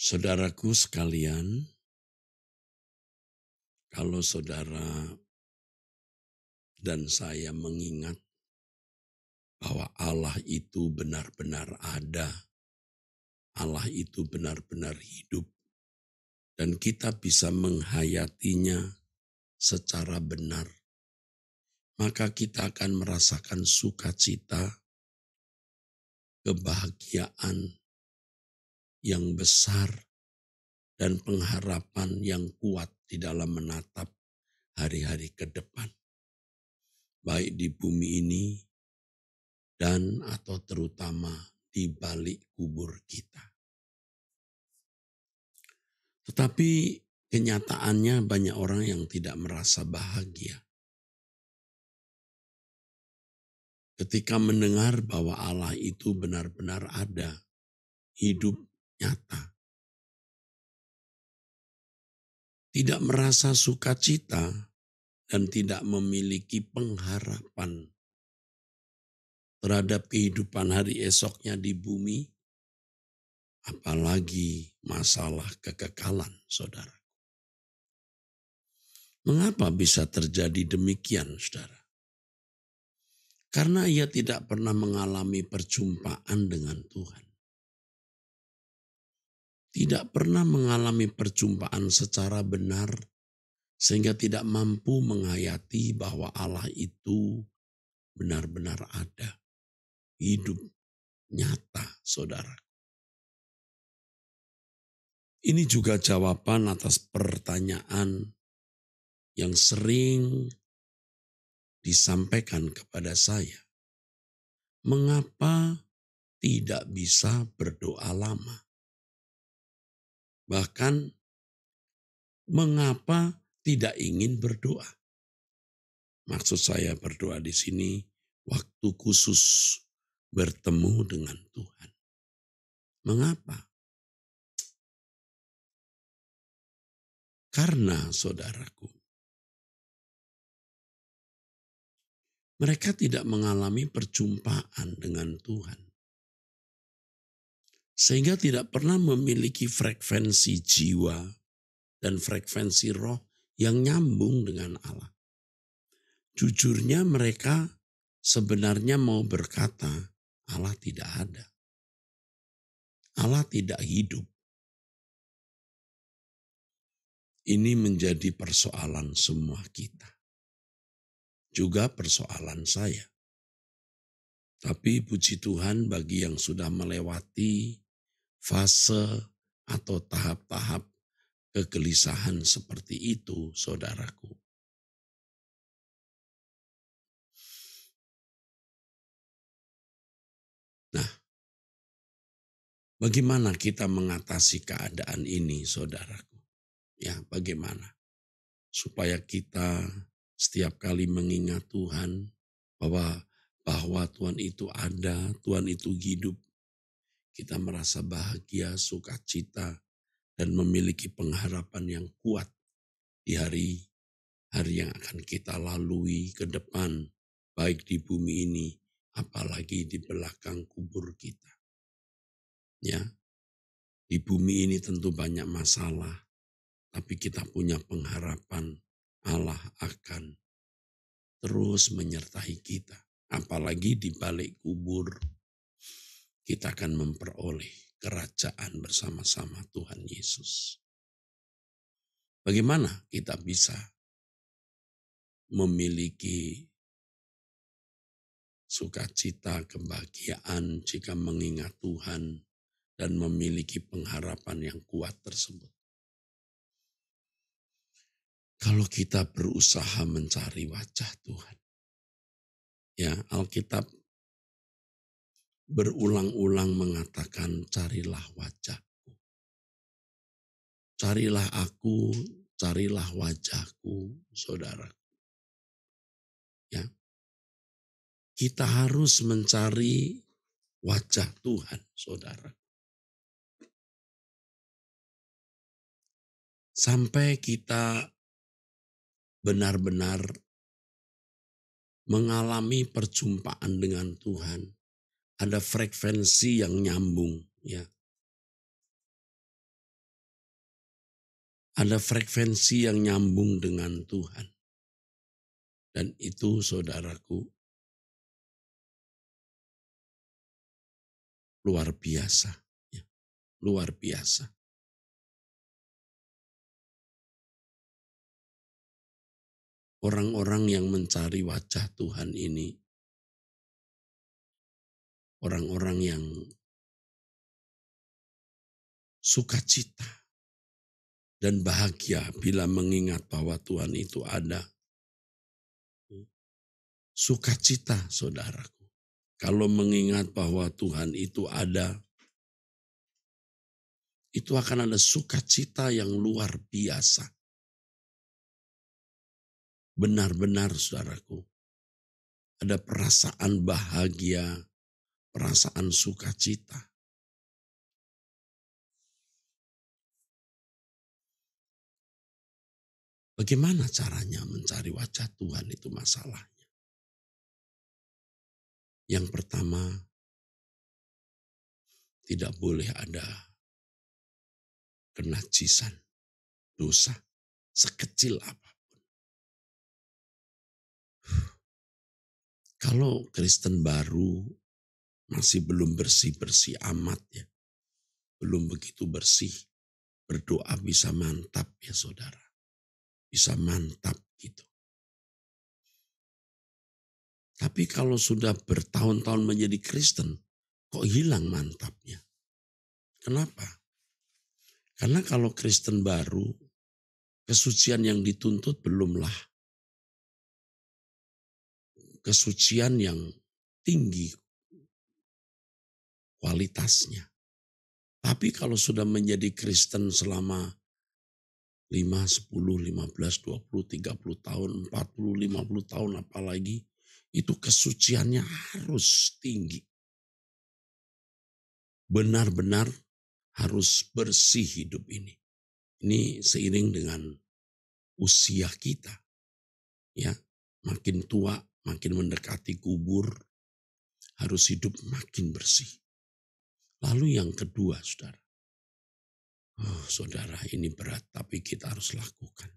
Saudaraku sekalian, kalau saudara dan saya mengingat bahwa Allah itu benar-benar ada, Allah itu benar-benar hidup, dan kita bisa menghayatinya secara benar, maka kita akan merasakan sukacita, kebahagiaan yang besar, dan pengharapan yang kuat di dalam menatap hari-hari ke depan. Baik di bumi ini, dan atau terutama di balik kubur kita. Tetapi kenyataannya banyak orang yang tidak merasa bahagia. Ketika mendengar bahwa Allah itu benar-benar ada, hidup nyata. Tidak merasa sukacita dan tidak memiliki pengharapan terhadap kehidupan hari esoknya di bumi, apalagi masalah kekekalan, saudara. Mengapa bisa terjadi demikian, saudara? Karena ia tidak pernah mengalami perjumpaan dengan Tuhan. Tidak pernah mengalami perjumpaan secara benar, sehingga tidak mampu menghayati bahwa Allah itu benar-benar ada. Hidup nyata, saudara. Ini juga jawaban atas pertanyaan yang sering disampaikan kepada saya. Mengapa tidak bisa berdoa lama? Bahkan mengapa tidak ingin berdoa? Maksud saya berdoa di sini waktu khusus bertemu dengan Tuhan. Mengapa? Karena saudaraku, mereka tidak mengalami perjumpaan dengan Tuhan. Sehingga tidak pernah memiliki frekuensi jiwa dan frekuensi roh yang nyambung dengan Allah. Jujurnya mereka sebenarnya mau berkata, Allah tidak ada. Allah tidak hidup. Ini menjadi persoalan semua kita. Juga persoalan saya. Tapi puji Tuhan bagi yang sudah melewati fase atau tahap-tahap kegelisahan seperti itu, saudaraku. Nah, bagaimana kita mengatasi keadaan ini, saudaraku? Ya, bagaimana? Supaya kita setiap kali mengingat Tuhan bahwa Tuhan itu ada, Tuhan itu hidup. Kita merasa bahagia, sukacita, dan memiliki pengharapan yang kuat di hari yang akan kita lalui ke depan, baik di bumi ini, apalagi di belakang kubur kita. Ya, di bumi ini tentu banyak masalah, tapi kita punya pengharapan Allah akan terus menyertai kita. Apalagi di balik kubur, kita akan memperoleh kerajaan bersama-sama Tuhan Yesus. Bagaimana kita bisa memiliki sukacita, kebahagiaan jika mengingat Tuhan dan memiliki pengharapan yang kuat tersebut? Kalau kita berusaha mencari wajah Tuhan. Ya, Alkitab berulang-ulang mengatakan carilah wajahku. Carilah aku, carilah wajahku, saudara. Ya. Kita harus mencari wajah Tuhan, saudara. Sampai kita benar-benar mengalami perjumpaan dengan Tuhan. Ada frekuensi yang nyambung, ya. Ada frekuensi yang nyambung dengan Tuhan. Dan itu saudaraku luar biasa. Ya, luar biasa. Orang-orang yang mencari wajah Tuhan ini, orang-orang yang sukacita dan bahagia bila mengingat bahwa Tuhan itu ada. Sukacita saudaraku. Kalau mengingat bahwa Tuhan itu ada, itu akan ada sukacita yang luar biasa. Benar-benar saudaraku, ada perasaan bahagia, perasaan sukacita. Bagaimana caranya mencari wajah Tuhan itu masalahnya. Yang pertama, tidak boleh ada kenajisan, dosa, sekecil apa. Kalau Kristen baru masih belum bersih-bersih amat ya, belum begitu bersih, berdoa bisa mantap ya saudara, bisa mantap gitu. Tapi kalau sudah bertahun-tahun menjadi Kristen, kok hilang mantapnya? Kenapa? Karena kalau Kristen baru, kesucian yang dituntut belumlah kesucian yang tinggi kualitasnya. Tapi kalau sudah menjadi Kristen selama 5, 10, 15, 20, 30 tahun, 40, 50 tahun apalagi, itu kesuciannya harus tinggi. Benar-benar harus bersih hidup ini. Ini seiring dengan usia kita. Ya, makin tua, makin mendekati kubur, harus hidup makin bersih. Lalu yang kedua, saudara. Oh, saudara, ini berat, tapi kita harus lakukan.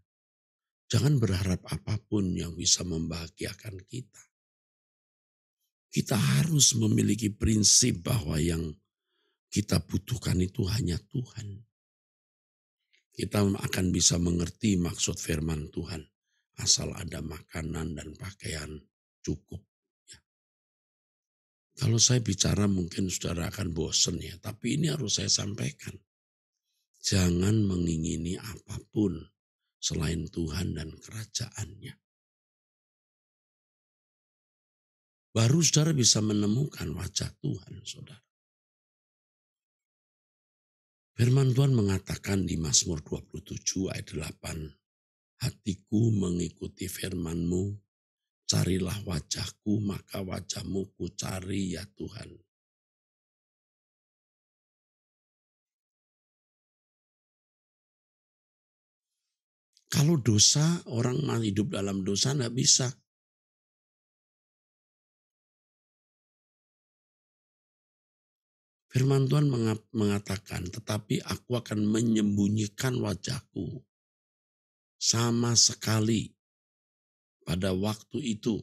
Jangan berharap apapun yang bisa membahagiakan kita. Kita harus memiliki prinsip bahwa yang kita butuhkan itu hanya Tuhan. Kita akan bisa mengerti maksud firman Tuhan. Asal ada makanan dan pakaian cukup. Ya. Kalau saya bicara mungkin saudara akan bosan ya. Tapi ini harus saya sampaikan. Jangan mengingini apapun selain Tuhan dan kerajaannya. Baru saudara bisa menemukan wajah Tuhan saudara. Firman Tuhan mengatakan di Mazmur 27 ayat 8. Hatiku mengikuti firman-Mu, carilah wajahku, maka wajah-Mu ku cari ya Tuhan. Kalau dosa, orang hidup dalam dosa enggak bisa. Firman Tuhan mengatakan, tetapi aku akan menyembunyikan wajahku sama sekali pada waktu itu.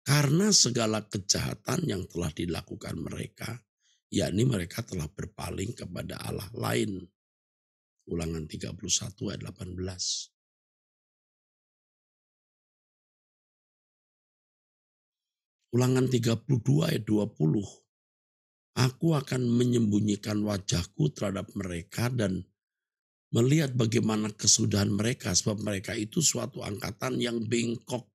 Karena segala kejahatan yang telah dilakukan mereka, yakni mereka telah berpaling kepada Allah lain. Ulangan 31 ayat 18. Ulangan 32 ayat 20. Aku akan menyembunyikan wajahku terhadap mereka dan melihat bagaimana kesudahan mereka. Sebab mereka itu suatu angkatan yang bengkok.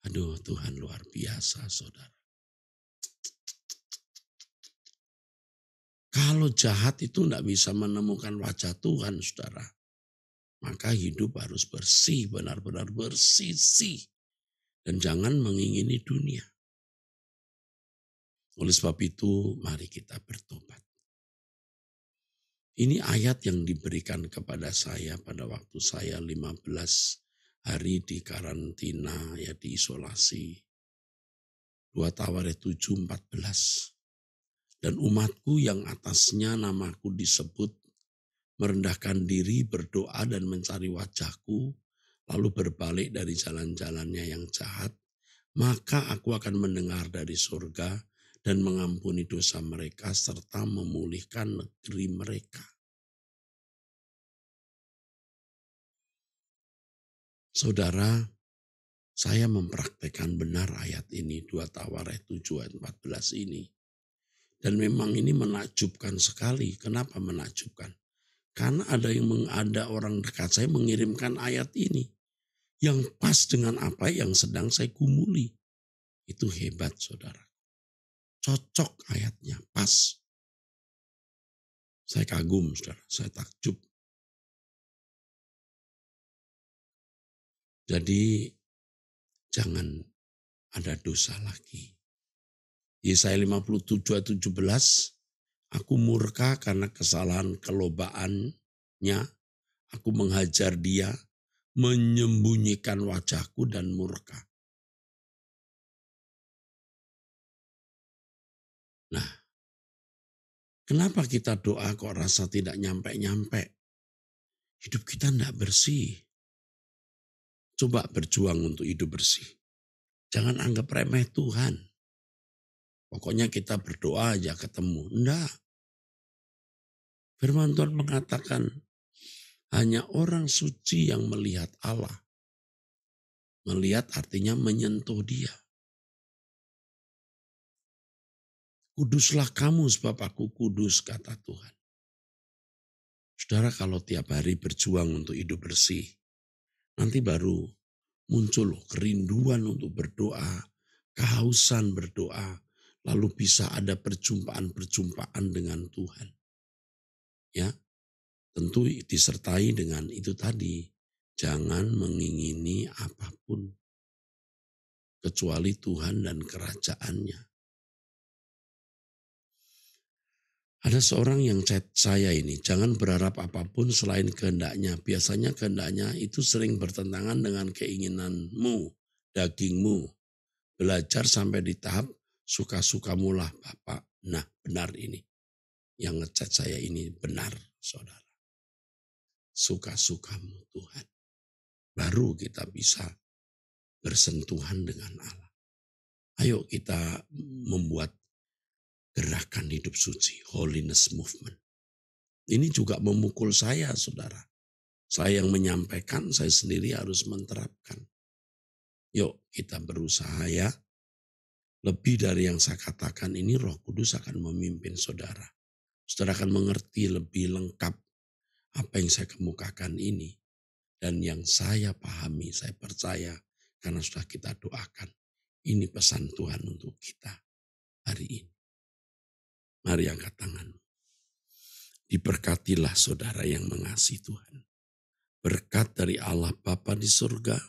Aduh Tuhan luar biasa saudara. Kalau jahat itu tidak bisa menemukan wajah Tuhan saudara. Maka hidup harus bersih, benar-benar bersih. Dan jangan mengingini dunia. Oleh sebab itu, mari kita bertobat. Ini ayat yang diberikan kepada saya pada waktu saya 15 hari di karantina, ya diisolasi. 2 Tawaret 7:14. Dan umatku yang atasnya namaku disebut merendahkan diri, berdoa dan mencari wajahku, lalu berbalik dari jalan-jalannya yang jahat, maka aku akan mendengar dari surga dan mengampuni dosa mereka serta memulihkan negeri mereka. Saudara, saya mempraktekkan benar ayat ini, 2 Tawarekh 7 ayat 14 ini. Dan memang ini menakjubkan sekali. Kenapa menakjubkan? Karena ada orang dekat saya mengirimkan ayat ini yang pas dengan apa yang sedang saya gumuli. Itu hebat, saudara. Cocok ayatnya, pas. Saya kagum, saudara. Saya takjub. Jadi jangan ada dosa lagi. Yesaya 57 ayat 17, aku murka karena kesalahan kelobaannya, aku menghajar dia, menyembunyikan wajahku dan murka. Nah, kenapa kita doa kok rasa tidak nyampe-nyampe? Hidup kita tidak bersih. Coba berjuang untuk hidup bersih. Jangan anggap remeh Tuhan. Pokoknya kita berdoa aja ketemu. Enggak. Firman Tuhan mengatakan, hanya orang suci yang melihat Allah. Melihat artinya menyentuh dia. Kuduslah kamu sebab aku kudus, kata Tuhan. Saudara, kalau tiap hari berjuang untuk hidup bersih, nanti baru muncul kerinduan untuk berdoa, kehausan berdoa, lalu bisa ada perjumpaan-perjumpaan dengan Tuhan. Ya, tentu disertai dengan itu tadi, jangan mengingini apapun kecuali Tuhan dan kerajaannya. Ada seorang yang chat saya ini, jangan berharap apapun selain kehendaknya. Biasanya kehendaknya itu sering bertentangan dengan keinginanmu, dagingmu. Belajar sampai di tahap suka-sukamu lah Bapak. Nah, benar ini. Yang ngechat saya ini benar, saudara. Suka-sukamu Tuhan. Baru kita bisa bersentuhan dengan Allah. Ayo kita membuat gerakan hidup suci, holiness movement. Ini juga memukul saya, saudara. Saya yang menyampaikan, saya sendiri harus menerapkan. Yuk kita berusaha ya. Lebih dari yang saya katakan ini, Roh Kudus akan memimpin saudara. Saudara akan mengerti lebih lengkap apa yang saya kemukakan ini. Dan yang saya pahami, saya percaya karena sudah kita doakan. Ini pesan Tuhan untuk kita hari ini. Mari angkat tanganmu. Diberkatilah saudara yang mengasihi Tuhan. Berkat dari Allah Bapa di surga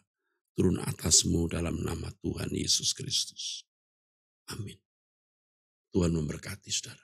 turun atasmu dalam nama Tuhan Yesus Kristus. Amin. Tuhan memberkati saudara.